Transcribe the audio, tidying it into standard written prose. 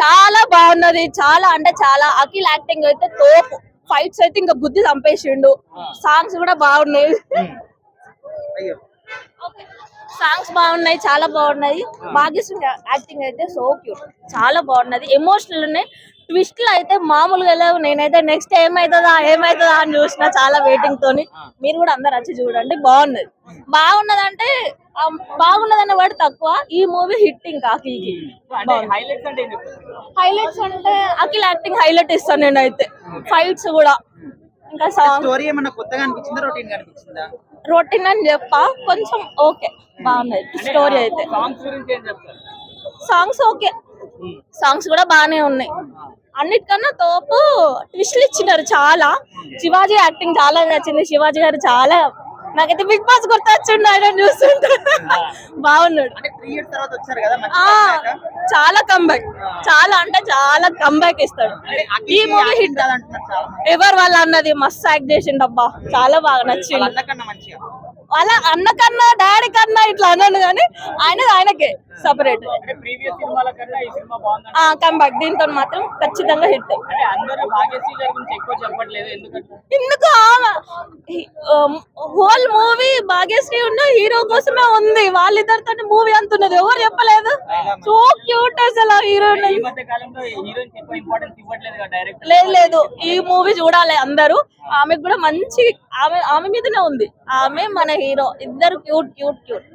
చాలా బాగున్నది. చాలా అంటే చాలా. అఖిల్ యాక్టింగ్ అయితే తోపు. ఫైట్స్ అయితే ఇంకా బుద్ధి చంపేసిండు. సాంగ్స్ కూడా బాగున్నాయి. సాంగ్స్ బాగున్నాయి, చాలా బాగున్నాయి. భాగ్యశ్రీ యాక్టింగ్ అయితే సో క్యూట్, చాలా బాగున్నది. ఎమోషనల్ ఉన్నాయి. ట్విస్ట్లు అయితే మామూలుగా లేవు. నేనైతే నెక్స్ట్ ఏమైతుందా అని చూసిన, చాలా వెయిటింగ్ తోని. మీరు కూడా అందరు వచ్చి చూడండి. బాగున్నది. బాగున్నదంటే బాగున్నదన్న వర్డ్ తక్కువ. ఈ మూవీ హిట్ ఇంకా అఖిల్కి. హైలైట్స్ అంటే అఖిల్ యాక్టింగ్ హైలైట్ ఇస్తాను నేనైతే. ఫైట్స్ కూడా. ఇంకా స్టోరీ ఏమన్నా కొత్తగా అనిపించిందా, రొటీన్ గా అనిపించిందా? రొటీన్ అని చెప్పా, కొంచెం ఓకే, బాగున్నది స్టోరీ అయితే. సాంగ్స్ ఓకే, సాంగ్స్ కూడా బాగానే ఉన్నాయి. అన్నిటికన్నా తోపు ట్విస్ట్లు ఇచ్చినారు చాలా. శివాజీ యాక్టింగ్ చాలా నచ్చింది. శివాజీ గారు చాలా, నాకైతే బిగ్ బాస్ గుర్తొచ్చిండు ఆయన చూస్తుంటే. బాగున్నాడు. చాలా కంబ్యాక్, చాలా అంటే చాలా కంబ్యాక్ ఇస్తాడు. ఈ మూవీ హిట్. ఎవరు వాళ్ళ అన్నది మస్తు యాక్ట్ చేసిండు అబ్బా, చాలా బాగా నచ్చింది. వాళ్ళ అన్న కన్నా డాడీ కన్నా ఇట్లా అన్నాను కానీ ఆయనకే సపరేట్ కంబ్యాక్. దీంతో మాత్రం ఖచ్చితంగా హిట్. ఎందుకు హోల్ మూవీ భాగ్యశ్రీ ఉన్న హీరో కోసమే ఉంది. వాళ్ళిద్దరితో మూవీ అంటున్నది ఎవరు చెప్పలేదు. సో క్యూట్ అసలు హీరోయిన్. లేదు, ఈ మూవీ చూడాలి అందరూ. ఆమెకు కూడా మంచి, ఆమె మీదనే ఉంది. ఆమె మన హీరో, ఇద్దరు క్యూట్ క్యూట్ క్యూట్.